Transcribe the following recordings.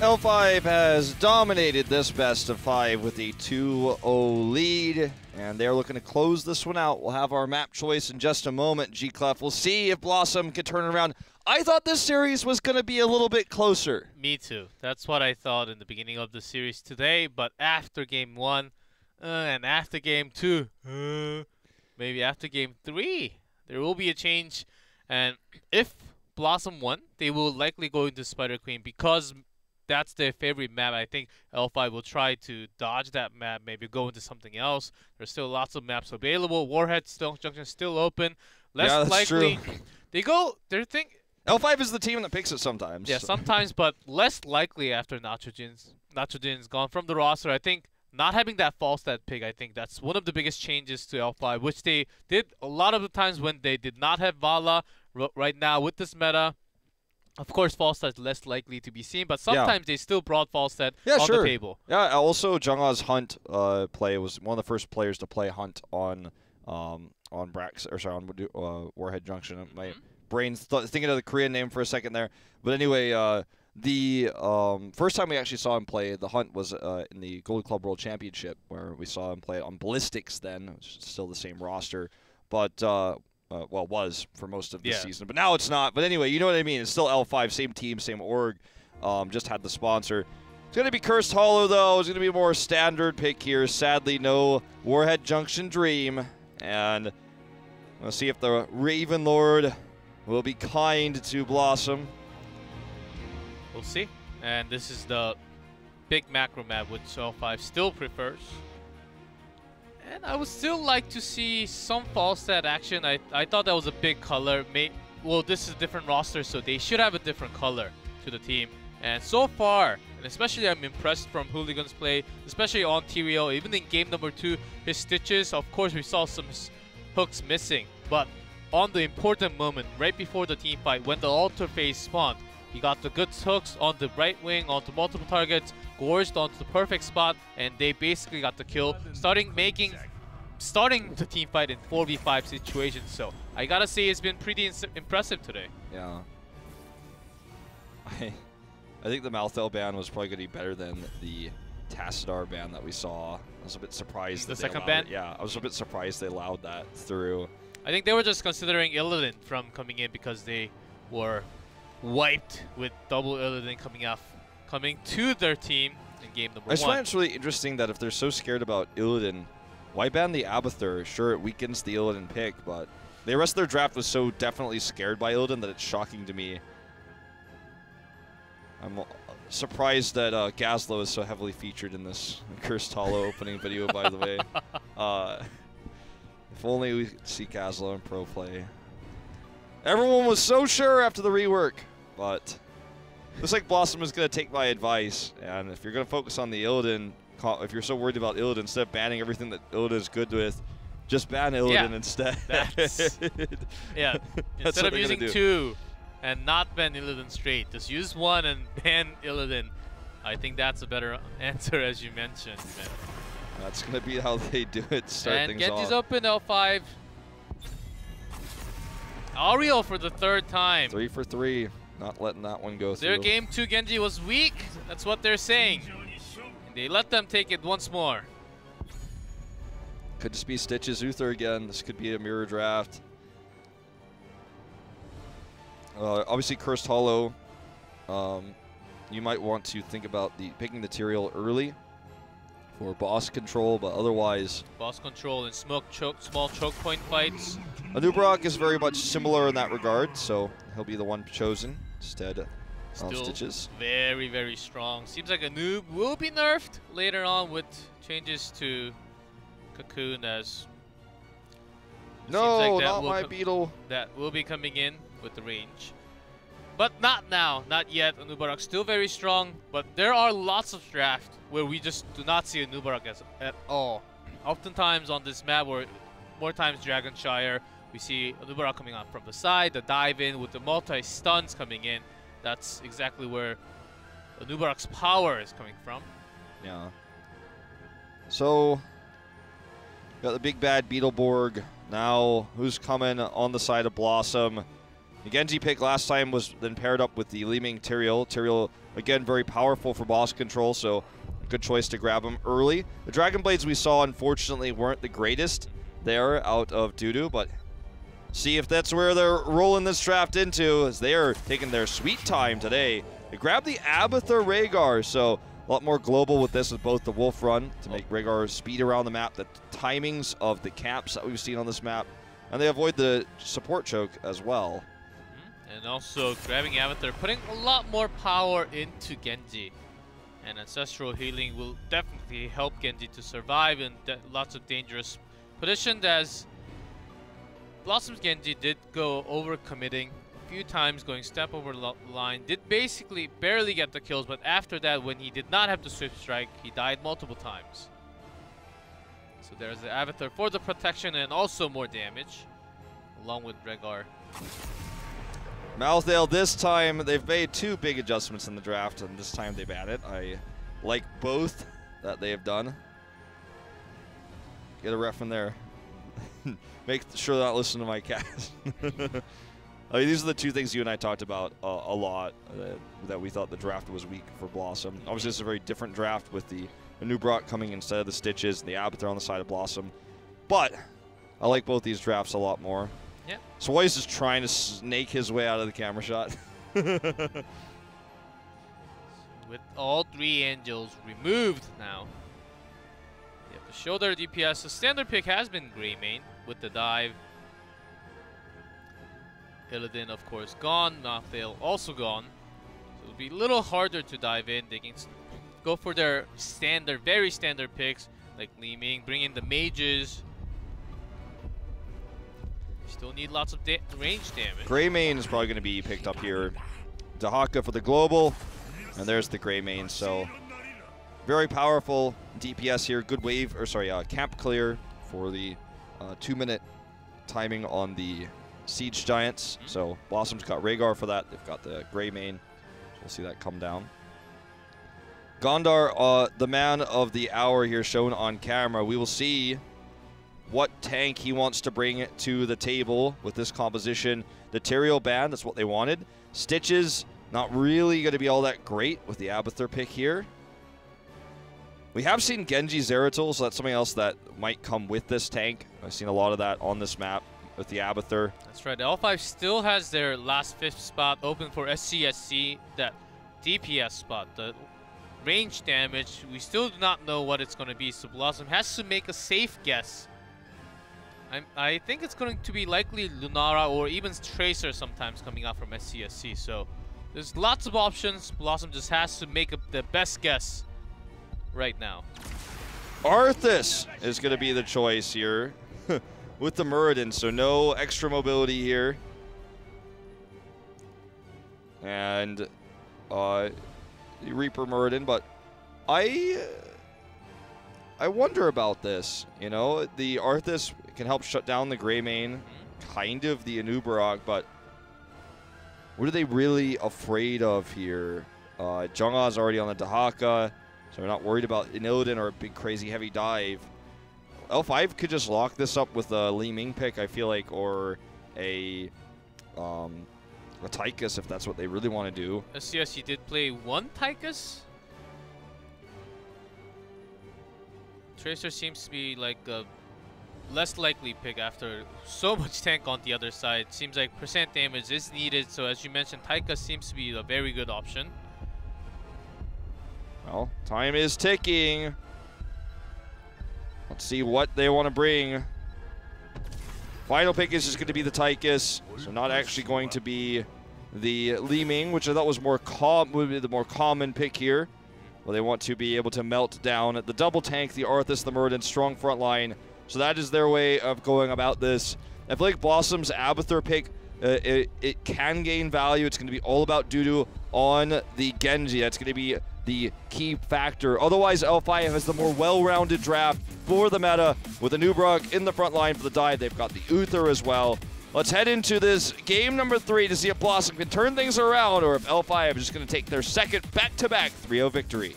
L5 has dominated this best of 5 with a 2-0 lead, and they're looking to close this one out. We'll have our map choice in just a moment, G-Clef. We'll see if BlossoM can turn it around. I thought this series was going to be a little bit closer. Me too. That's what I thought in the beginning of the series today, but after Game 1 and after Game 2, maybe after Game 3, there will be a change. And if BlossoM won, they will likely go into Spider Queen because that's their favorite map. I think L5 will try to dodge that map, maybe go into something else. There's still lots of maps available. Warhead Junction still open. Less likely. True. They're thinking. L5 is the team that picks it sometimes. Yeah, sometimes, but less likely after Nitrogen's gone from the roster. I think not having that false stat pick, I think that's one of the biggest changes to L5, which they did a lot of the times when they did not have Vala. Right now with this meta, of course, false stat is less likely to be seen, but sometimes they still brought false stat on the table. Yeah, also Jungha's Hunt play was one of the first players to play Hunt on Warhead Junction. My brain's thinking of the Korean name for a second there, but anyway, the first time we actually saw him play the Hunt was in the Gold Club World Championship, where we saw him play on Ballistics. Then it's still the same roster, but. Well, was for most of the season, but now it's not. But anyway, you know what I mean. It's still L5, same team, same org. Just had the sponsor. It's going to be Cursed Hollow, though. It's going to be a more standard pick here. Sadly, no Warhead Junction Dream. And we'll see if the Raven Lord will be kind to BlossoM. We'll see. And this is the big macro map, which L5 still prefers. And I would still like to see some false stat action. I thought that was a big color. Well, this is a different roster, so they should have a different color to the team. And so far, and especially I'm impressed from Hooligan's play, especially on TRL, even in game number 2, his stitches, of course we saw some hooks missing. But on the important moment, right before the team fight, when the altar phase spawned, he got the good hooks on the right wing, onto multiple targets, gorged onto the perfect spot, and they basically got the kill, starting the team fight in 4v5 situations. So I gotta say it's been pretty impressive today. Yeah. I think the Malthel ban was probably going to be better than the Tassadar ban that we saw. I was a bit surprised. The second ban? Yeah, I was a bit surprised they allowed that through. I think they were just considering Illidan from coming in because they were wiped with double Illidan coming to their team in game number 1. I just find it's really interesting that if they're so scared about Illidan, why ban the Abathur? Sure, it weakens the Illidan pick, but the rest of their draft was so definitely scared by Illidan that it's shocking to me. I'm surprised that Gazlo is so heavily featured in this Cursed Hollow opening video, by the way. If only we could see Gazlo in pro play. Everyone was so sure after the rework, but looks like BlossoM is going to take my advice. And if you're going to focus on the Illidan, if you're so worried about Illidan, instead of banning everything that Illidan is good with, just ban Illidan instead. Instead of using 2 and not ban Illidan straight, just use 1 and ban Illidan. I think that's a better answer, as you mentioned. Man. That's going to be how they do it. Start things Genji's off. open, L5. Ariel for the 3rd time. 3 for 3. Not letting that one go through. Their game 2 Genji was weak. That's what they're saying. And they let them take it once more. Could just be Stitches Uther again. This could be a mirror draft. Obviously, Cursed Hollow. You might want to think about picking the Tyrael early for boss control, but otherwise... Boss control and small choke point fights. Anubarak is very much similar in that regard, so he'll be the one chosen instead of Stitches. Very, very strong. Seems like Anub will be nerfed later on with changes to Cocoon as... No, like not my Beetle. That will be coming in with the range. But not now, not yet. Anubarak still very strong, but there are lots of drafts where we just do not see Anubarak at all. Oftentimes on this map, where more times Dragonshire, we see Anubarak coming out from the side, the dive in with the multi-stuns coming in. That's exactly where Anubarak's power is coming from. Yeah. So, got the big bad Beetleborg. Now, who's coming on the side of BlossoM? The Genji pick last time was then paired up with the Li Ming Tyrael. Tyrael, again, very powerful for boss control, so good choice to grab him early. The Dragon Blades we saw, unfortunately, weren't the greatest there out of Dudu, but see if that's where they're rolling this draft into, as they are taking their sweet time today. They grab the Abathur Rhaegar, so a lot more global with this with both the Wolf Run to make Rhaegar speed around the map, the timings of the camps that we've seen on this map, and they avoid the support choke as well. And also grabbing Abathur, putting a lot more power into Genji. And Ancestral Healing will definitely help Genji to survive in lots of dangerous positions, as BlossoM's Genji did go over committing a few times, going step over line, did basically barely get the kills, but after that, when he did not have the Swift Strike, he died multiple times. So there's the Abathur for the protection and also more damage, along with Rhaegar. Mouthdale, this time, they've made 2 big adjustments in the draft, and this time they've added. I like both that they have done. Get a ref in there. Make sure they're not listening to my cast. I mean, these are the 2 things you and I talked about a lot, that we thought the draft was weak for BlossoM. Obviously, it's a very different draft with the Anub'arak coming instead of the Stitches, and the Abathur on the side of BlossoM. But I like both these drafts a lot more. Yeah. Swoy's just trying to snake his way out of the camera shot. With all 3 angels removed now, they have to show their DPS. The standard pick has been Greymane with the dive. Illidan, of course, gone. Mouthdale also gone. So it'll be a little harder to dive in. They can go for their standard, very standard picks like Li Ming, bring in the mages. Still need lots of range damage. Greymane is probably going to be picked up here. Dahaka for the global, and there's the Greymane. So very powerful DPS here. Good wave, or sorry, camp clear for the 2-minute timing on the Siege Giants. So BlossoM's got Rhaegar for that. They've got the Greymane. So we'll see that come down. Gondar, the man of the hour here shown on camera. We will see what tank he wants to bring to the table with this composition. The Tyrael ban, that's what they wanted. Stitches, not really going to be all that great with the Abathur pick here. We have seen Genji Zeratul, so that's something else that might come with this tank. I've seen a lot of that on this map with the Abathur. That's right. L5 still has their last 5th spot open for SCSC, that DPS spot. The range damage, we still do not know what it's going to be, so BlossoM has to make a safe guess. I think it's going to be likely Lunara or even Tracer sometimes coming out from SCSC. So there's lots of options. BlossoM just has to make the best guess right now. Arthas is going to be the choice here with the Muradin. So no extra mobility here. And the Reaper Muradin. But I wonder about this. You know, the Arthas can help shut down the Greymane, kind of the Anub'arak, but what are they really afraid of here? Jungah's already on the Dahaka, so we're not worried about an Illidan or a big crazy heavy dive. L5 could just lock this up with a Li Ming pick, I feel like, or a Tychus if that's what they really want to do. SCSC did play 1 Tychus. Tracer seems to be like a less likely pick after so much tank on the other side. Seems like percent damage is needed, so as you mentioned, Taika seems to be a very good option. Well, time is ticking. Let's see what they want to bring. Final pick is just going to be the Tychus, so not actually going to be the Li Ming, which I thought was would be the more common pick here. Well, they want to be able to melt down the double tank, the Arthas, the Muradin, strong front line. So that is their way of going about this. I feel like BlossoM's Abathur pick, it can gain value. It's going to be all about Dudu on the Genji. That's going to be the key factor. Otherwise, L5 has the more well-rounded draft for the meta with Anub'arak in the front line for the dive. They've got the Uther as well. Let's head into this game number 3 to see if BlossoM can turn things around or if L5 is just going to take their second back-to-back 3-0 victory.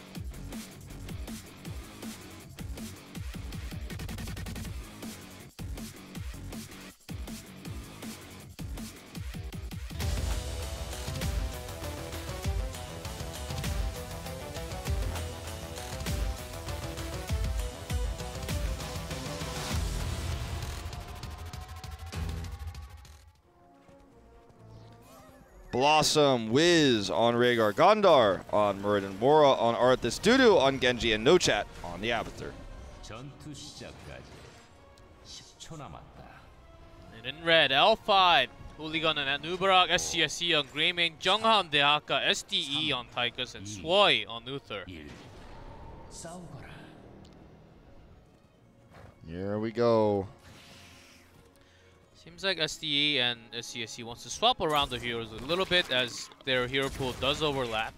BlossoM, Wiz on Rhaegar, Gondar on Muradin, Mora on Arthas, Dudu on Genji, and No Chat on the Avatar. And in red, L5, Hooligan and Anubarak, SCSE on Greymane, Junghan Dehaka, SDE on Tychus, and Swoi on Uther. Here we go. Seems like SDE and SCSE wants to swap around the heroes a little bit as their hero pool does overlap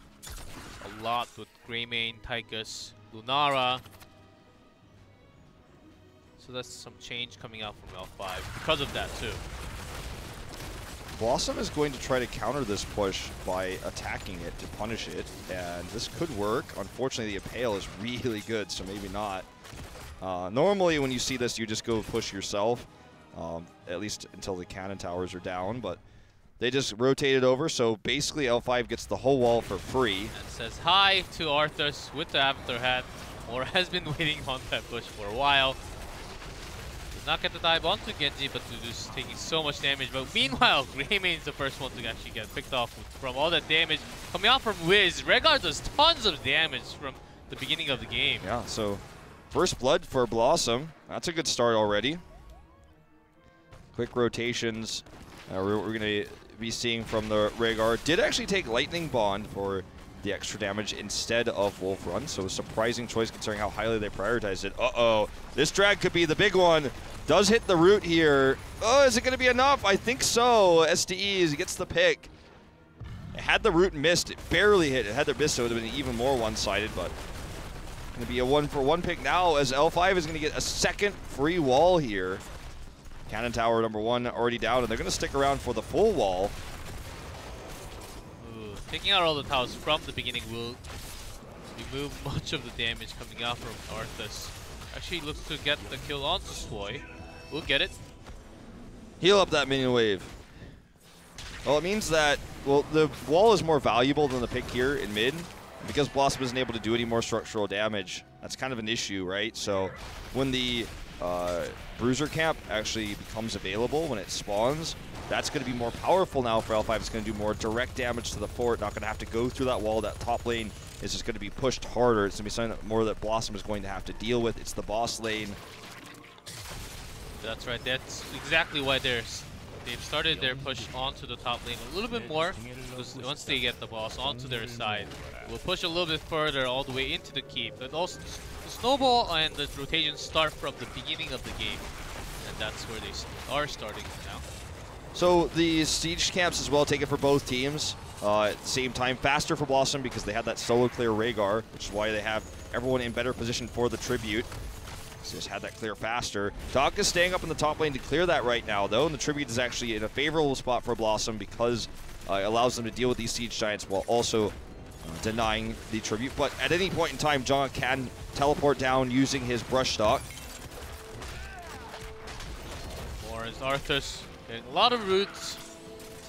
a lot with Greymane, Tychus, Lunara. So that's some change coming out from L5 because of that too. BlossoM is going to try to counter this push by attacking it to punish it, and this could work. Unfortunately, the Impale is really good, so maybe not. Normally, when you see this, you just go push yourself, at least until the cannon towers are down, but they just rotate it over, so basically L5 gets the whole wall for free. And says hi to Arthas with the Avatar hat. Mora has been waiting on that push for a while. Not get the dive onto Genji, but Dudu's taking so much damage. But meanwhile, Greymane is the first one to actually get picked off from all that damage coming out from Wiz. Rhaegar does tons of damage from the beginning of the game. Yeah, so first blood for BlossoM. That's a good start already. Quick rotations. We're going to be seeing from the Rhaegar. Did actually take Lightning Bond for the extra damage instead of Wolf Run, so a surprising choice considering how highly they prioritized it. Uh-oh, this drag could be the big one. Does hit the root here. Oh, is it going to be enough? I think so. SDE gets the pick. Had the root missed, it barely hit. It had the miss, so it would have been even more one-sided, but going to be a one-for-one pick now as L5 is going to get a second free wall here. Cannon tower number 1 already down, and they're going to stick around for the full wall. Taking out all the towers from the beginning will remove much of the damage coming out from Arthas. Actually looks to get the kill onto Swoi. We'll get it. Heal up that minion wave. Well, it means that, well, the wall is more valuable than the pick here in mid. Because BlossoM isn't able to do any more structural damage, that's kind of an issue, right? So when the Bruiser Camp actually becomes available, when it spawns, that's going to be more powerful now for L5. It's going to do more direct damage to the fort, not going to have to go through that wall. That top lane is just going to be pushed harder. It's going to be something more that BlossoM is going to have to deal with. It's the boss lane. That's right. That's exactly why they've started their push onto the top lane a little bit more. Because once they get the boss onto their side, we'll push a little bit further all the way into the keep. But also, the snowball and the rotation start from the beginning of the game. And that's where they are starting now. So the siege camps as well take it for both teams. At the same time, faster for BlossoM because they had that solo clear Rhaegar, which is why they have everyone in better position for the tribute. So just had that clear faster. Doc is staying up in the top lane to clear that right now, though, and the tribute is actually in a favorable spot for BlossoM because it allows them to deal with these siege giants while also denying the tribute. But at any point in time, Jong can teleport down using his brush stock. More is Arthas. Getting a lot of roots.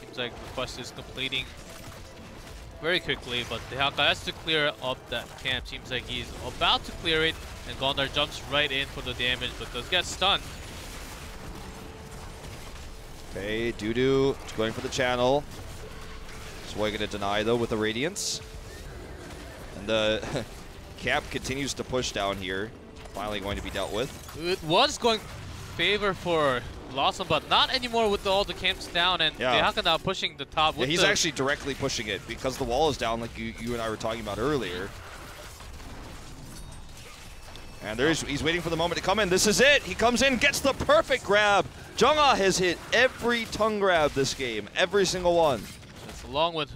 Seems like the quest is completing very quickly, but Dehaka has to clear up that camp. Seems like he's about to clear it, and Gondar jumps right in for the damage, but does get stunned. Okay, Dudu going for the channel. Swoi going to deny, though, with the Radiance. And the camp continues to push down here. Finally going to be dealt with. It was going favor for BlossoM, but not anymore with all the camps down, and Dehaka now pushing the top. Yeah, he's actually directly pushing it because the wall is down, like you and I were talking about earlier. And he's waiting for the moment to come in. This is it. He comes in, gets the perfect grab. Jungha has hit every tongue grab this game, every single one. That's along with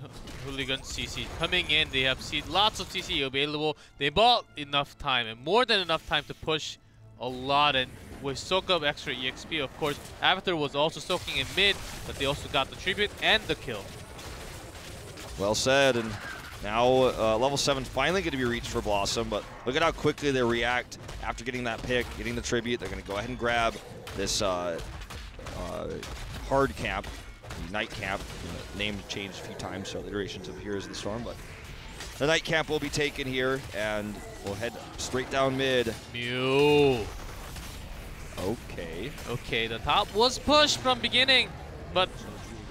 Hooligan CC coming in. They have seen lots of CC available. They bought enough time, and more than enough time to push a lot and with soak up extra EXP. Of course, Avatar was also soaking in mid, but they also got the tribute and the kill. Well said, and now level 7 finally going to be reached for BlossoM, but look at how quickly they react after getting that pick, getting the tribute. They're going to go ahead and grab this hard camp, the night camp. Name changed a few times, so iterations of Heroes of the Storm, but the night camp will be taken here, and we'll head straight down mid. Mew. Okay, the top was pushed from beginning, but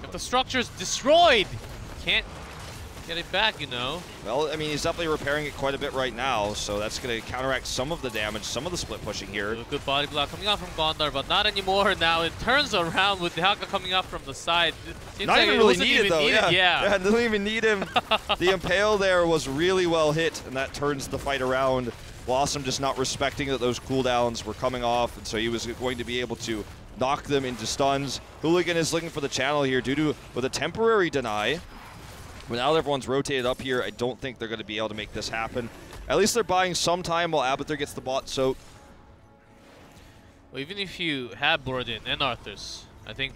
if the structure's destroyed, can't get it back, you know. Well, I mean, he's definitely repairing it quite a bit right now, so that's going to counteract some of the damage, some of the split pushing here. A good body block coming out from Gondar, but not anymore now. It turns around with the Haka coming up from the side. Seems not like even it really wasn't needed, even though. Needed. Yeah, didn't even need him. The Impale there was really well hit, and that turns the fight around. BlossoM just not respecting that those cooldowns were coming off, and so he was going to be able to knock them into stuns. Hooligan is looking for the channel here due to with a temporary deny. But now that everyone's rotated up here, I don't think they're going to be able to make this happen. At least they're buying some time while Abathur gets the bot soak. Well, even if you have Borodin and Arthurs, I think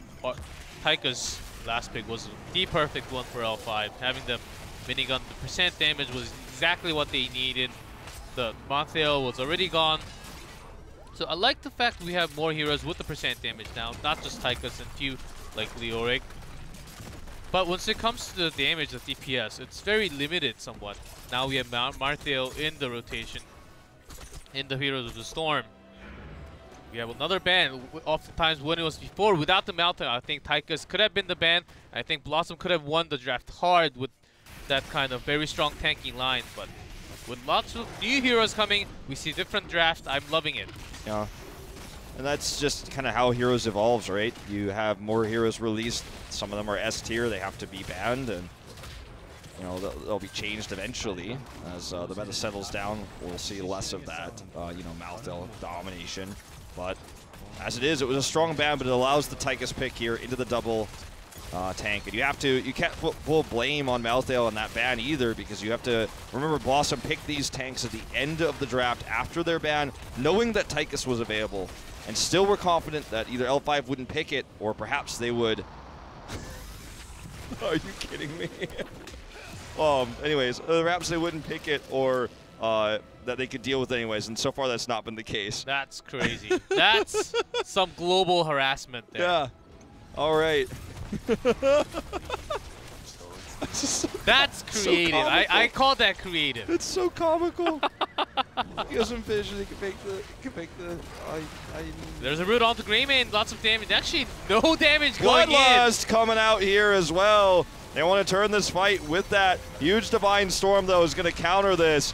Taika's last pick was the perfect one for L5. Having the minigun, the percent damage was exactly what they needed. The Monthale was already gone. So I like the fact we have more heroes with the percent damage now, not just Taika's and few like Leoric. But once it comes to the damage, the DPS, it's very limited somewhat. Now we have Marthale in the rotation, in the Heroes of the Storm. We have another ban. Oftentimes when it was before, without the Malthale, I think Taika's could have been the ban. I think BlossoM could have won the draft hard with that kind of very strong tanking line. But with lots of new heroes coming, we see different drafts. I'm loving it. Yeah. And that's just kind of how Heroes evolves, right? You have more heroes released. Some of them are S tier. They have to be banned, and you know they'll be changed eventually as the meta settles down. We'll see less of that, you know, Malthale domination. But as it is, it was a strong ban, but it allows the Tychus pick here into the double tank. And you can't put full blame on Malthale on that ban either, because you have to remember BlossoM picked these tanks at the end of the draft after their ban, knowing that Tychus was available. And still were confident that either L5 wouldn't pick it, or perhaps they would. Are you kidding me? Anyways, perhaps they wouldn't pick it, or that they could deal with it anyways. And so far, that's not been the case. That's crazy. That's some global harassment there. Yeah. All right. That's creative. So I call that creative. It's so comical. He has some vision. He can make the. There's a root onto Greymane. Lots of damage. Actually, no damage going in. Bloodlust coming out here as well. They want to turn this fight with that huge Divine Storm, though, is going to counter this.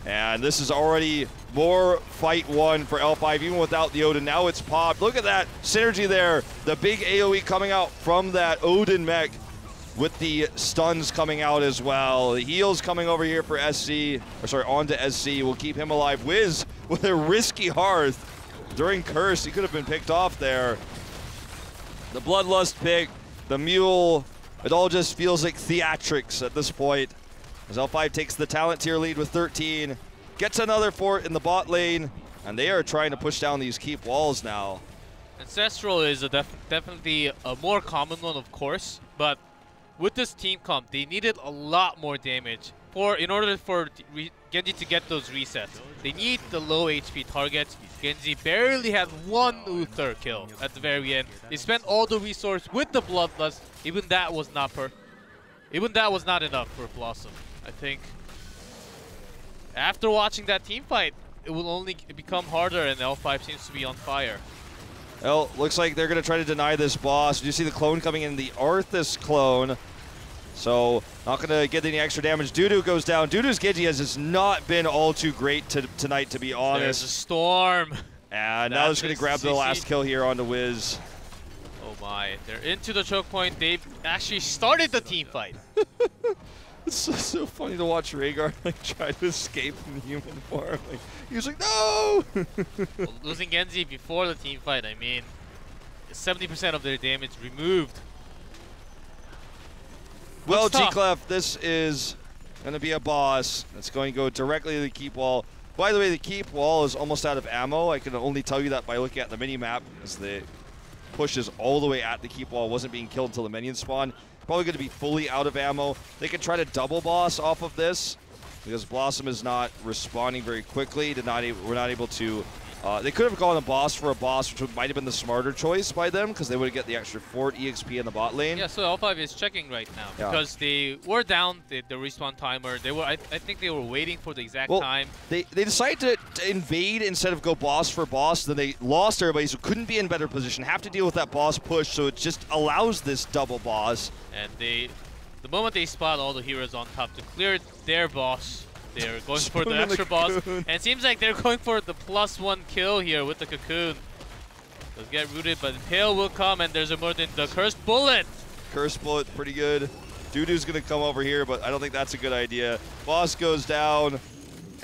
And this is already more fight one for L5, even without the Odin. Now it's popped. Look at that synergy there. The big AoE coming out from that Odin mech, with the stuns coming out as well. The heals coming over here for SC, or sorry, onto SC will keep him alive. Wiz with a risky hearth during Curse. He could have been picked off there. The Bloodlust pick, the Mule, it all just feels like theatrics at this point. As L5 takes the talent tier lead with 13, gets another fort in the bot lane, and they are trying to push down these keep walls now. Ancestral is definitely a more common one, of course, but with this team comp, they needed a lot more damage in order for Genji to get those resets. They need the low HP targets. Genji barely had one Uther kill at the very end. They spent all the resource with the Bloodlust. Even that was not enough for BlossoM. I think after watching that team fight, it will only become harder, and L5 seems to be on fire. Well, looks like they're going to try to deny this boss. You see the clone coming in, the Arthas clone. So, not going to get any extra damage. Dudu goes down. Dudu's Genji has not been all too great tonight, to be honest. There's a storm. And now they're just going to grab the last kill here onto Wiz. Oh my, they're into the choke point. They've actually started the team fight. It's so funny to watch Rhaegar like try to escape from human form. Like, he was like, no! Well, losing Genji before the team fight, I mean, 70% of their damage removed. Well, G-Clef, this is going to be a boss that's going to go directly to the keep wall. By the way, the keep wall is almost out of ammo. I can only tell you that by looking at the mini-map, as the push is all the way at the keep wall, wasn't being killed until the minions spawn. Probably going to be fully out of ammo. They can try to double boss off of this, because BlossoM is not responding very quickly. We're not able to. They could have gone a boss for a boss, which might have been the smarter choice by them, because they would get the extra fort EXP in the bot lane. Yeah, so L5 is checking right now because they were down the respawn timer. They were, I think, they were waiting for the exact time. They decided to invade instead of go boss for boss. Then they lost everybody, so couldn't be in better position. Have to deal with that boss push, so it just allows this double boss. And the the moment they spot all the heroes on top to clear their boss, they're going for the extra boss. And it seems like they're going for the +1 kill here with the Cocoon. Let's get rooted, but Hail will come, and there's more than the Cursed Bullet. Cursed Bullet, pretty good. Dudu's going to come over here, but I don't think that's a good idea. Boss goes down.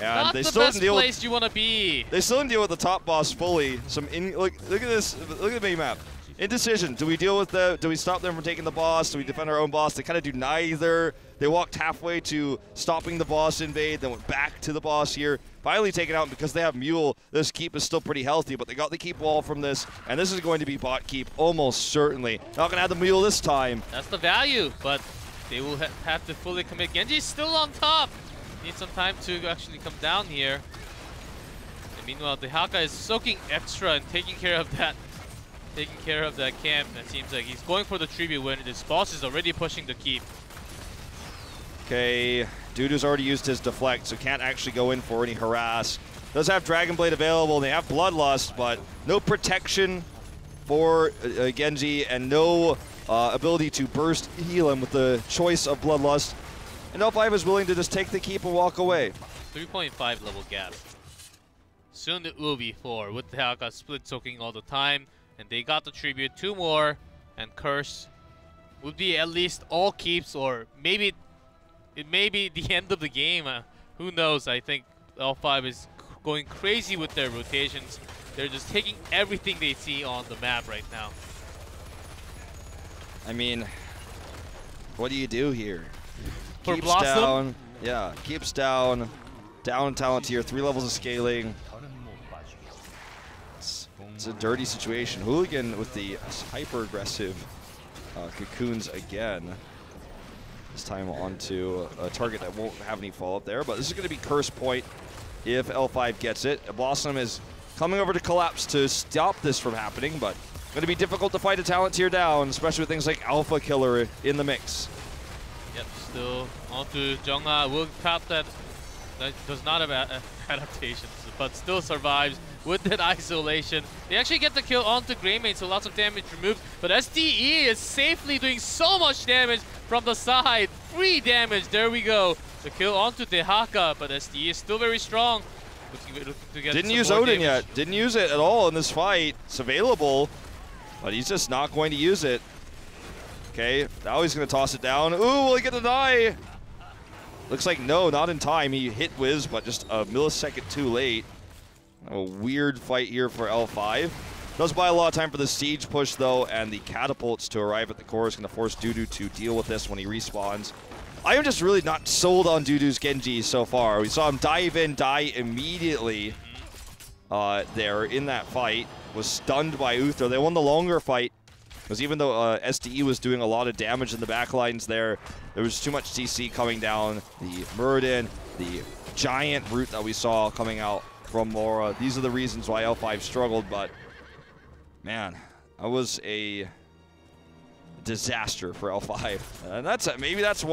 And Not they the still best didn't deal place you want to be. They still didn't deal with the top boss fully. Look at this. Look at the mini map. Indecision. Do we deal with do we stop them from taking the boss? Do we defend our own boss? They kind of do neither. They walked halfway to stopping the boss invade, then went back to the boss here. Finally taken out because they have Mule. This keep is still pretty healthy, but they got the keep wall from this, and this is going to be bot keep almost certainly. Not going to have the Mule this time. That's the value, but they will have to fully commit. Genji's still on top. Need some time to actually come down here. And meanwhile, the Haka is soaking extra and taking care of that camp. That seems like he's going for the tribute when this boss is already pushing the keep. Okay, Dudu's already used his deflect, so can't actually go in for any harass. Does have Dragon Blade available, and they have Bloodlust, but no protection for Genji, and no ability to burst heal him with the choice of Bloodlust. And L5 is willing to just take the keep and walk away. 3.5 level gap. Soon it will be 4 with the Haka split soaking all the time. And they got the tribute, 2 more, and Curse would be at least all keeps, or maybe it may be the end of the game. Who knows? I think L5 is going crazy with their rotations. They're just taking everything they see on the map right now. I mean, what do you do here? For Keeps BlossoM? down. Yeah, keeps down. Down talent tier, 3 levels of scaling. It's a dirty situation. Hooligan with the hyper-aggressive cocoons again. This time onto a target that won't have any follow-up there. But this is going to be curse point if L5 gets it. BlossoM is coming over to collapse to stop this from happening, but going to be difficult to fight a talent tier down, especially with things like Alpha Killer in the mix. Yep, still onto Jungha. Will pop that. That does not have adaptations, but still survives with that isolation. They actually get the kill onto Greymane, so lots of damage removed. But SDE is safely doing so much damage from the side. 3 damage, there we go. The kill onto Dehaka, but SDE is still very strong. Looking to get Didn't use Odin yet. Didn't use it at all in this fight. It's available, but he's just not going to use it. Okay, now he's going to toss it down. Ooh, will he get the die? Looks like no, not in time. He hit Wiz, but just a millisecond too late. A weird fight here for L5. Does buy a lot of time for the siege push, though, and the catapults to arrive at the core is going to force Dudu to deal with this when he respawns. I am just really not sold on Dudu's Genji so far. We saw him dive in, die immediately there in that fight. Was stunned by Uther. They won the longer fight. Because even though SDE was doing a lot of damage in the backlines there was too much CC coming down. The Muradin, the giant root that we saw coming out from Laura. These are the reasons why L5 struggled, but man, that was a disaster for L5. And maybe that's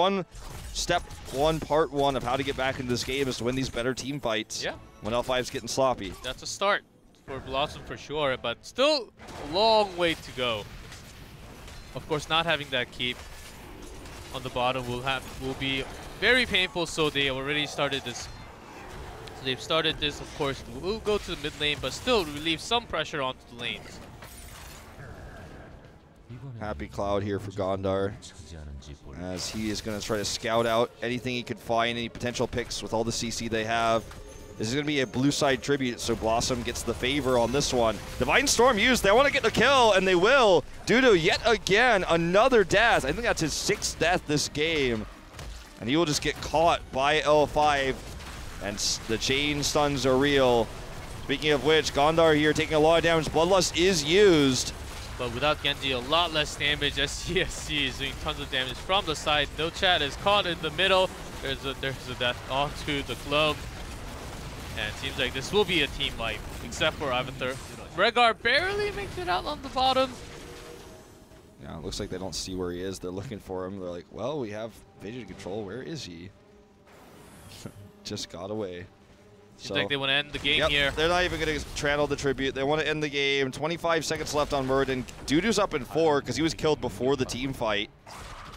part one of how to get back into this game, is to win these better team fights. Yeah. When L5's getting sloppy. That's a start for BlossoM for sure, but still a long way to go. Of course, not having that keep on the bottom will be very painful. So they already started this. So they've started this. Of course, we'll go to the mid lane, but still relieve some pressure onto the lanes. Happy Cloud here for Gondar, as he is going to try to scout out anything he could find, any potential picks with all the CC they have. This is going to be a blue side tribute, so BlossoM gets the favor on this one. Divine Storm used. They want to get the kill, and they will. Dudu yet again, another death. I think that's his 6th death this game. And he will just get caught by L5, and the chain stuns are real. Speaking of which, Gondar here taking a lot of damage. Bloodlust is used. But without Genji, a lot less damage. SGC is doing tons of damage from the side. No Chat is caught in the middle. There's a death onto the glove. And it seems like this will be a team wipe, except for Avatar. Rehgar barely makes it out on the bottom. Yeah, it looks like they don't see where he is. They're looking for him. They're like, well, we have vision control. Where is he? Just got away. Seems like they want to end the game here. They're not even going to channel the tribute. They want to end the game. 25 seconds left on Muradin. Dudu's up in 4 because he was killed before the team fight.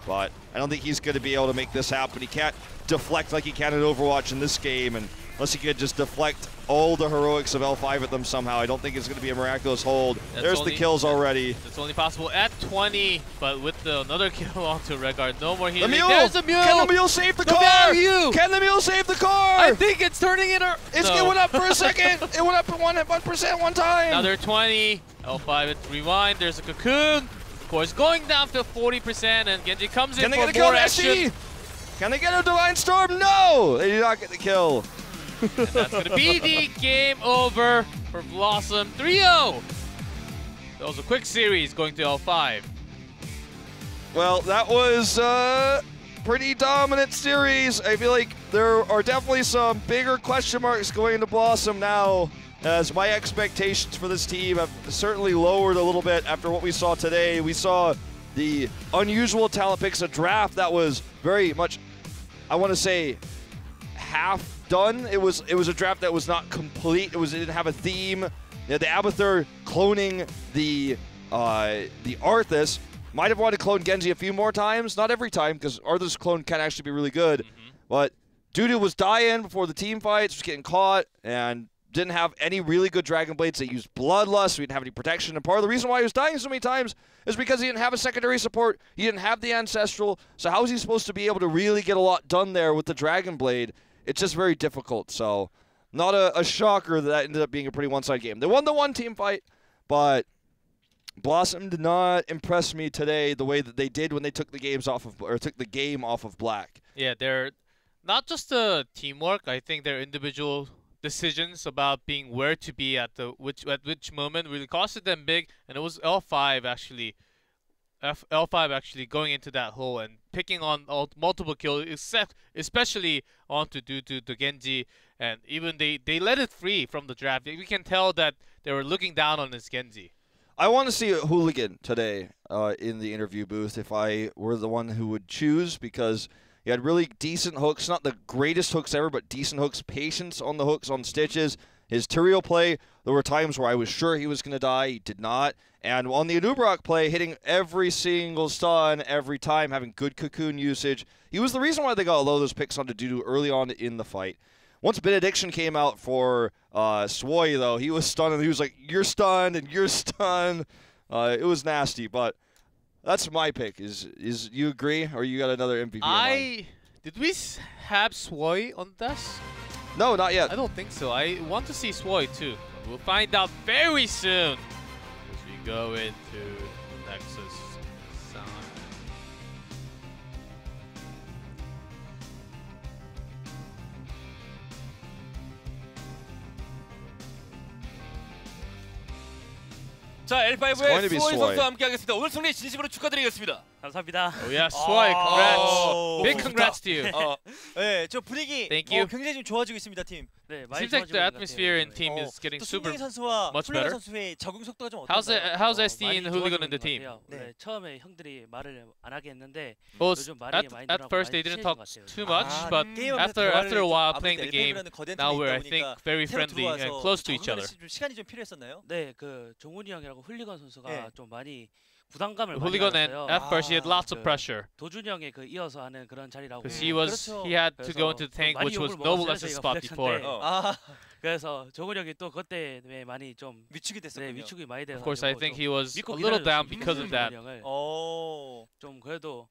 but I don't think he's going to be able to make this happen. He can't deflect like he can in Overwatch in this game, and unless he could just deflect all the heroics of L5 at them somehow, I don't think it's going to be a miraculous hold. There's the kills already. It's only possible at 20, but with another kill onto Redguard, no more healing. The mule! There's the mule! Can the mule save the car? Value! Can the mule save the car? I think it's turning it around. It went up for a second. It went up 1% one time. Another 20. L5 at rewind. There's a cocoon. Of course, going down to 40%, and Genji comes in for more action. Can they get a Divine Storm? No! They do not get the kill. And that's going to be the game over for BlossoM. 3-0. That was a quick series going to L5. Well, that was a pretty dominant series. I feel like there are definitely some bigger question marks going into BlossoM now, as my expectations for this team have certainly lowered a little bit after what we saw today. We saw the unusual talent picks, a draft that was very much, I want to say, half done. It was a draft that was not complete. It didn't have a theme. You had the Abathur cloning the Arthas. Might have wanted to clone Genji a few more times. Not every time, because Arthas' clone can actually be really good. But Dudu was dying before the team fights, was getting caught, and didn't have any really good Dragon Blades that used Bloodlust, so he didn't have any protection. And part of the reason why he was dying so many times is because he didn't have a secondary support. He didn't have the Ancestral. So how is he supposed to be able to really get a lot done there with the Dragon Blade? It's just very difficult. So not a shocker that ended up being a pretty one-sided game. They won the one team fight, but BlossoM did not impress me today the way that they did when they took the game off of Black. Yeah, they're not just the teamwork. I think their individual decisions about being where to be at which moment really costed them big, and it was L5 actually going into that hole and picking on multiple kills, especially onto Dudu, the Genji, and even they let it free from the draft. We can tell that they were looking down on this Genji. I want to see a hooligan today in the interview booth if I were the one who would choose, because he had really decent hooks, not the greatest hooks ever, but decent hooks, patience on the hooks, on stitches. His Tyrael play, there were times where I was sure he was going to die. He did not. And on the Anub'arak play, hitting every single stun every time, having good cocoon usage. He was the reason why they got a lot of those picks onto Dudu early on in the fight. Once Benediction came out for Swoy, though, he was stunned, and he was like, you're stunned, and you're stunned. It was nasty, but that's my pick. Is you agree, or you got another MVP? Did we have Swoy on this? No, not yet. I don't think so. I want to see Swoy too. We'll find out very soon as we go into Nexus Sound. 자, L5의 수호이 선수와 함께하겠습니다. 오늘 승리 진심으로 축하드리겠습니다. 감사합니다. Oh yeah, Swoy, congrats! Big congrats to you. 네, 저 분위기 Thank you. 굉장히 좀 좋아지고 있습니다, 팀. 네, 많이 Seems like the 좋아지고 atmosphere in 있는 것 team 같아요. is getting 또 super 승리 선수와 much 훌륭한 better. 선수의 적응 속도가 좀 How's 어떤가요? SD and 많이 Hooligan 좋아지고 in the 있는 것 team? 같아요. 네, 처음에 형들이 말을 안 하게 했는데 Well, 요즘 말이 많이 at 늘어나고 first 많이 they didn't 친해진 talk 것 같아요. too much, but 게임하면서 after 대화를 a while 좀 playing the 아무래도 game, LP라는 거대 now 팀이 we're I 있다 think 보니까 very 새로 friendly and 들어와서 close to each other. 적응하는 좀 시간이 좀 필요했었나요? 네, 그 종훈이 형이라고 훌리건 선수가 네. 좀 많이 부담감을 많이 Hooligan, and 받았어요. at first he had lots of 그 pressure 도준이 형의 그 이어서 하는 그런 자리라고. because 그렇죠. he had to go 그래서 into the tank, 많이 which was 욕을 Noble's 먹었어요, spot 저희가 before. 플렉스인데. 아, 그래서 종훈이 형이 또 그때 많이 좀 위축이 됐었군요. 위축이 많이 돼서. Of course, I think he was a 믿고 little down 기다렸어요, because of that. 종훈이 형을. 좀 그래도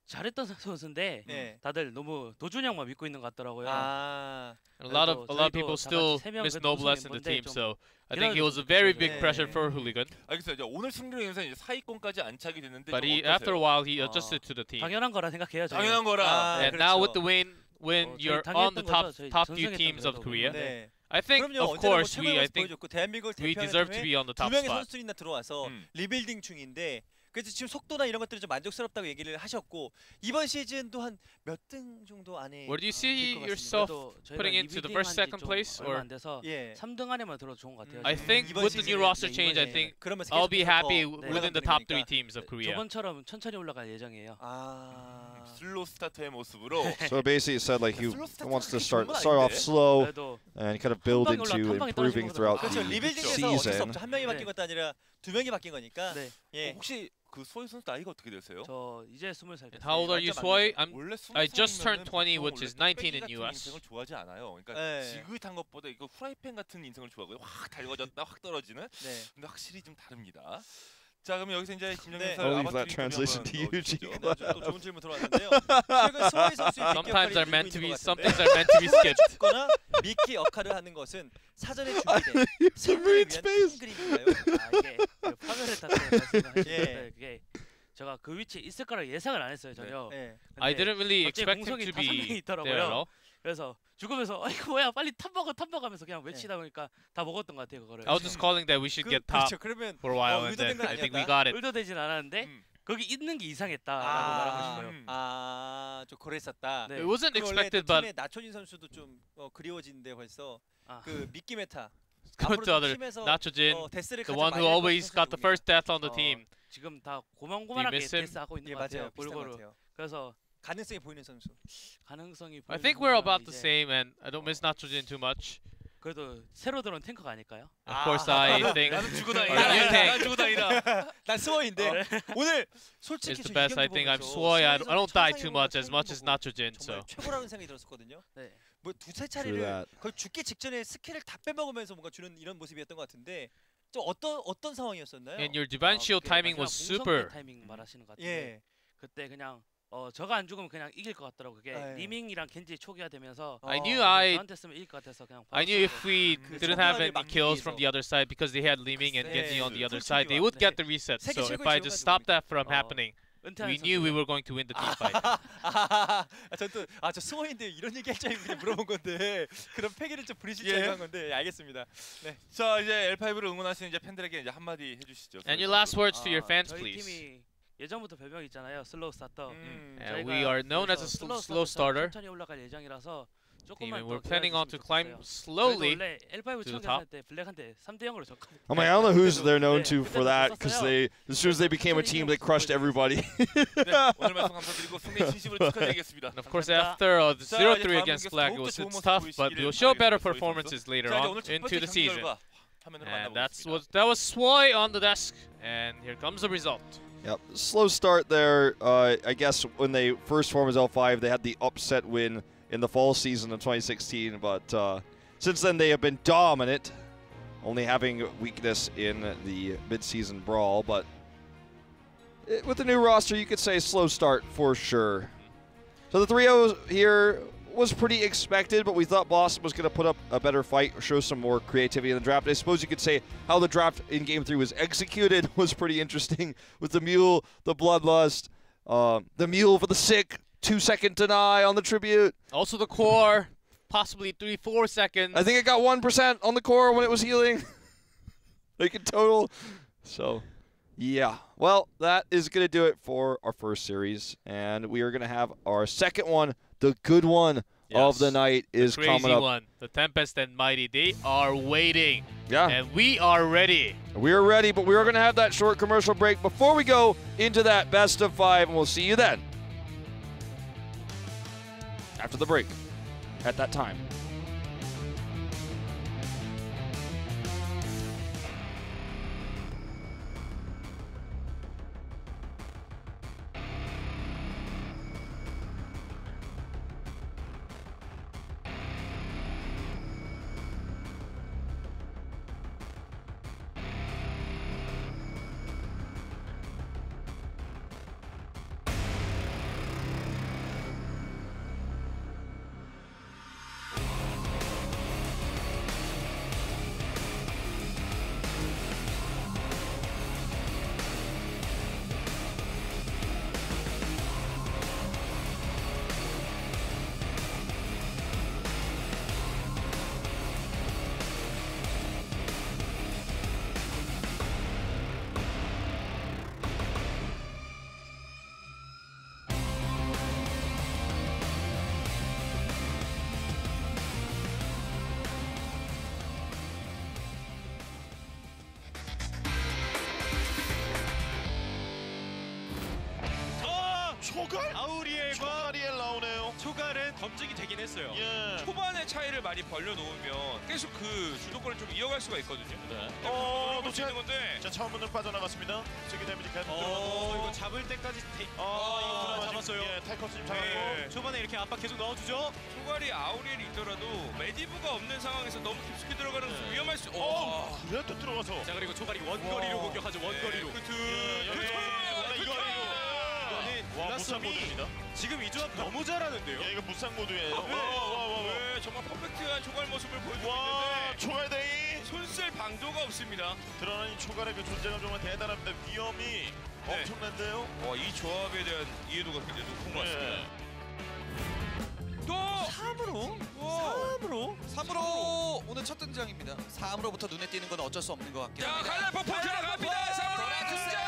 잘했던 선수인데 네. 다들 너무 도준이 형만 믿고 있는 것 같더라고요. 아, And a lot of people still miss Noblesse in the team, so I think it was a very big pressure for Hooligan. 알겠어요. 오늘 승리로 인해서 이제 사위권까지 안착이 됐는데 But 좀 after a 어떠세요? while, he adjusted to the team. 당연한 거라 생각해요. 저희는. 당연한 거라. And now with the win, when you're on the top few 전승했던 teams of 거죠, Korea, 네. I think 그럼요. of 언제나 뭐 course 최고의 I 모습 think 보여줬고 대한민국을 we 대표하는 deserve to 팀에 be on the 두 top 명의 spot. 선수들이나 들어와서 리빌딩 중인데 그래서 지금 속도나 이런 것들이 좀 만족스럽다고 얘기를 하셨고 이번 시즌도 한 몇 등 정도 안에 Where do you see 될 것 yourself 같습니다. putting into the first, second place, or? 안 돼서 예. 3등 안에만 들어도 좋은 것 같아요. I 지금. think 이번 with the new 시즌에 roster 이제 change, I 이번에 think 그러면서 I'll be 계속해서 happy 더 within the 올라가는 top 거니까. 3 teams of Korea. 저번처럼 천천히 올라갈 예정이에요. 아, 슬로우 스타터의 모습으로 So basically, it said like he wants to start off 아닌데? slow 그래도 and kind of build 한 방에 into 올라- 한 방에 improving 떨어지는 throughout 그렇죠. the 리빌딩에서 어쩔 수 season. 없죠. 한 명이 바뀐 네. 것도 아니라 두 명이 바뀐 거니까. 네. 예. 혹시 그 수호이 선수 나이가 어떻게 되세요? 저 이제 20살 됐어요. How old are you, Swoi? 원래 I just turned 20, 보통 which is 원래 19 in 뚝배기 같은 US. 인생을 좋아하지 않아요. 그러니까 네. 지긋한 것보다 이거 후라이팬 같은 인생을 좋아하고요. 확 달궈졌다 확 떨어지는. 네. 근데 확실히 좀 다릅니다. 자, 그럼 여기서 이제 김정현 네. 선수 I'll leave that translation to you, G. 또 좋은 질문 들어왔는데요. 최근 수호이 선수의 Sometimes they're meant to be, 는 sometimes they're meant to be skipped. 거나 미키 역할을 하는 것은 사전에 준비된 Submarine 승리를 위한 space. 큰 그림인가요? 이게 그 화면에 딱 말씀하시는데 예. 그게 제가 그 위치에 있을 거라 예상을 안 했어요 전혀. 네. I 근데 didn't really 갑자기 expect him 공성이 to 5명이 be 있더라고요. there, though. 그래서 죽으면서 이거 뭐야 빨리 탑 먹으면서 그냥 외치다 보니까 다 먹었던 것 같아요 그거를. I was just calling that we should get top 그렇죠. 그러면 for a while, and 의도된 then 건 I think we 아니었다. got it. 의도되진 않았는데 음. 거기 있는 게 이상했다라고 말하고 싶어요. 좀 그랬었다. 네. It wasn't 그 원래 expected, 또 but 팀의 나초진 선수도 좀 그리워지는데 벌써 아. 그 미끼 메타. good 앞으로 to other. 팀에서 Nachojin, 데스를 the 가장 one 많이 who 할 always 선수 got the 누구냐? first death on the team. 지금 다 고만고만하게 miss him? 데스하고 있는 예, 것 같아요. 맞아요. 비슷한 것 골고루. 같아요. 그래서 가능성이 보이는 선수. 가능성이 I 보이는 think we're 선수가 about the 이제 same, and I don't miss Nachojin too much. 그래도 새로 들어온 탱커가 아닐까요? Of course, I think 나는 죽어 Are you 다니라. tank? 나는 죽어 다니라. 난 스워인데 오늘 솔직히 is the 저 best. I 이경기 think I'm 보면서 Swoi. I 스워이 don't die 선수 too much as 천상의 much as 보고 Nachojin, 정말 so. 최고라는 생각이 들었었거든요. 네. 뭐 두세 True 차례를 that. 거의 죽기 직전에 스킬을 다 빼먹으면서 뭔가 주는 이런 모습이었던 것 같은데 좀 어떤 상황이었었나요? And your divine shield 그게 timing was 마지막 공성 super. 때 타이밍 말하시는 것 같은데 예. 그때 그냥 저가 안 죽으면 그냥 이길 것 같더라고. 그게 예. 리밍이랑 겐지 초기화 되면서 I knew 그게 I 저한테 쓰면 이길 것 같아서 그냥 I knew if we 그 didn't have 초기화를 any 막기 kills 위해서. from the other side because they had Liming and Genji on the 네, other 풀 side, they 초기화. would get the reset. 세계 So if 최고의 I 지원가 just stopped that from 어, happening, 은퇴하는 we knew we 선수예요. were going to win the team fight. 저 스워인데 이런 얘기 할 줄 알고 그냥 물어본 건데 그런 패기를 좀 부리실 줄 예. 알고 한 건데 알겠습니다. 자, 이제 L5를 응원하시는 이제 팬들에게 이제 한마디 해주시죠. And your last words to your 아, fans, 저희 please. 팀이 예전부터 별명 있잖아요. 슬로우 스타터. And we are known as a slow starter 천천히 올라갈 예정이라서 team, 조금만 and 더 we're planning on to 기다려주시면 climb 좋겠어요. slowly. 원래 L5 to the 처음 때 블랙한테 3대0으로 졌거든요. I mean, I don't know who's they're known 네, to for that because they, as soon as they became a team, they crushed everybody. 네, 오늘 말씀 감사드리고 승리 진심으로 축하드리겠습니다. And of course, 감사합니다. after the 자, 0-3 이제 against 다음 Flag, 경기에서 it's 더욱더 좋은 tough, 모습 but 보이시기를 we'll show better 바라겠습니다, 소희 performances later 자, 이제 on 오늘 첫 into 번째 the 경기 season. 결과 화면으로 And 만나보겠습니다. that was Swoi on the desk, and here comes the result. Yep, slow start there. I guess when they first formed as L5, they had the upset win in the fall season of 2016, but since then they have been dominant, only having weakness in the mid-season brawl. But with the new roster, you could say slow start for sure. So the 3-0 here was pretty expected, but we thought BlossoM was going to put up a better fight, or show some more creativity in the draft. I suppose you could say how the draft in Game 3 was executed was pretty interesting, with the Mule, the Bloodlust, the Mule for the sick, 2-second deny on the Tribute. Also the core, possibly 3-4 seconds. I think it got 1% on the core when it was healing. Like in total. So, yeah. Well, that is going to do it for our first series. And we are going to have our second one. The good one of the night is crazy coming up. one. The Tempest and Mighty, they are waiting. Yeah. And we are ready. We're ready, but we are going to have that short commercial break before we go into that best of 5. And we'll see you then. After the break. At that time. 초갈? 아우리엘과 나오네요. 초갈은 검증이 되긴 했어요. 예. 초반에 차이를 많이 벌려놓으면 계속 그 주도권을 좀 이어갈 수가 있거든요. 네. 노려볼 수 있는 건데. 자, 차원 문을 빠져나갔습니다. 세계 데미지 계속 이거 들어가고. 잡을 때까지 이거 하나 잡았어요. 예, 타이커스 지금 잡았고. 네. 초반에 이렇게 압박 계속 넣어주죠. 초갈이 아우리엘이 있더라도 메디브가 없는 상황에서 너무 깊숙이 들어가는 수 위험할 수. 그래 또 들어가서. 자, 그리고 초갈이 원거리로 공격하죠. 원거리로. 와, 무쌍 모드입니다. 지금 이 조합 너무 잘하는데요. 예, 이거 무쌍 모드예요. 네, 정말 퍼펙트한 초갈 모습을 보여주고 와, 있는데 초갈데이. 손쓸 방도가 없습니다. 드러난 이 초갈의 그 존재감 정말 대단합니다. 위험이 엄청난데요. 이 조합에 대한 이해도가 굉장히 높은 것 같습니다. 또 3으로? 3으로 오늘 첫 등장입니다. 3으로부터 눈에 띄는 건 어쩔 수 없는 것 같긴 자, 합니다. 칼날 폭풍 들어갑니다. 3으로 등장.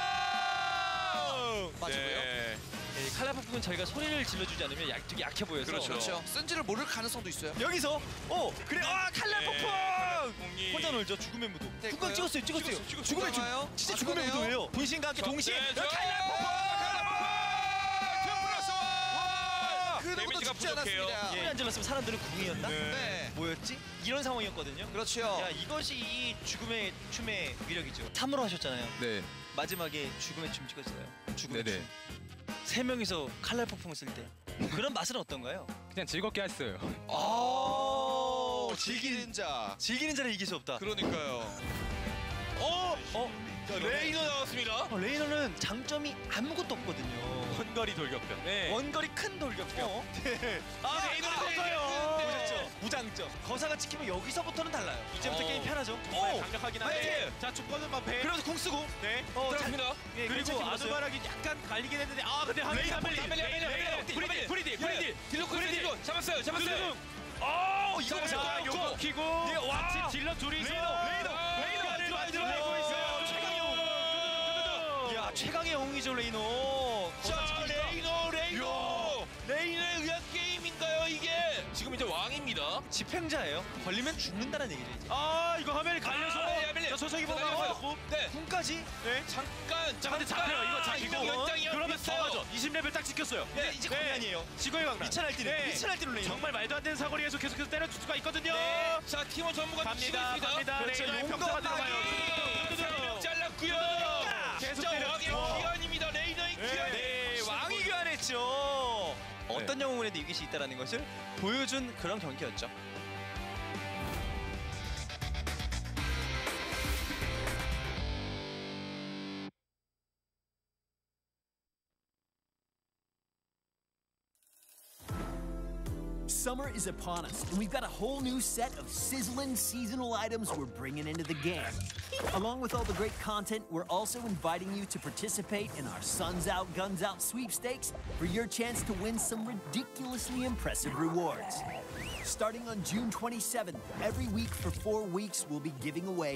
맞고요. 네. 칼날 폭풍은 저희가 소리를 질러주지 않으면 되게 약해 보여서. 그렇죠. 쓴지를 모를 가능성도 있어요. 여기서 그래 칼날 폭풍! 폭풍이 혼자 놀죠. 죽음의 무도. 네, 국강 찍었어요. 찍었어요. 죽음의 죽어요? 진짜 죽음의 무도예요. 분신과 함께 동시에 칼날 그 누구도 데미지가 죽지 부족해요. 않았습니다. 소리 안 질렀으면 사람들은 궁이었나? 네. 뭐였지? 이런 상황이었거든요. 그렇죠. 야, 이것이 이 죽음의 춤의 위력이죠. 3으로 하셨잖아요. 네. 마지막에 죽음의 춤 찍었어요. 죽음의 네네. 춤. 세 명이서 칼날 폭풍을 쓸 때 그런 맛은 어떤가요? 그냥 즐겁게 했어요. 즐기는 자. 즐기는 자를 이길 수 없다. 그러니까요. 레이너 나왔습니다. 레이너는 장점이 아무것도 없거든요. 원거리 돌격변. 원거리 큰 돌격병. 레이너는 컸어요. 보셨죠? 무장점. 거사가 찍히면 여기서부터는 달라요. 이제부터 게임 편하죠. 강력하긴 한데. 자, 축구는 배. 그래서 궁 쓰고. 네. 들어갑니다. 그리고 아두바락이 약간 갈리긴 했는데 근데 프리딜 딜로 잡았어요. 이거 자, 요거 키고 같이 딜러 둘이서 레이너를 만들어내고 있어요. 최강의 영웅이죠 레이너. 자, 레이너에 의한 게임인가요 이게? 지금 이제 왕입니다. 집행자예요. 걸리면 죽는다는 얘기죠 이제. 이거 화면이 갈려서 소속이 보고 네. 궁까지. 네. 잠깐. 근데 잡혀요. 이거 잡히고 연장이요. 그러면 싸워죠. 20레벨 딱 지켰어요. 네, 이제 거의 아니에요. 지구의 강남. 미쳐날 때는 레이너. 정말 말도 안 되는 사거리에서 계속해서 때려줄 수가 있거든요. 네. 자, 팀원 전부가 치고 있습니다. 갑니다. 그렇죠. 레이너의 용도 평타가 들어가요. 세명 잘랐고요. 계속 진짜 왕의 때렸죠. 귀환입니다. 레이너의 귀환. 네, 왕이 교환했죠. 어떤 영웅에도 이길 수 있다는 것을 보여준 그런 경기였죠. Summer is upon us, and we've got a whole new set of sizzling seasonal items we're bringing into the game. Along with all the great content, we're also inviting you to participate in our Suns Out, Guns Out sweepstakes for your chance to win some ridiculously impressive rewards. Starting on June 27th, every week for 4 weeks, we'll be giving away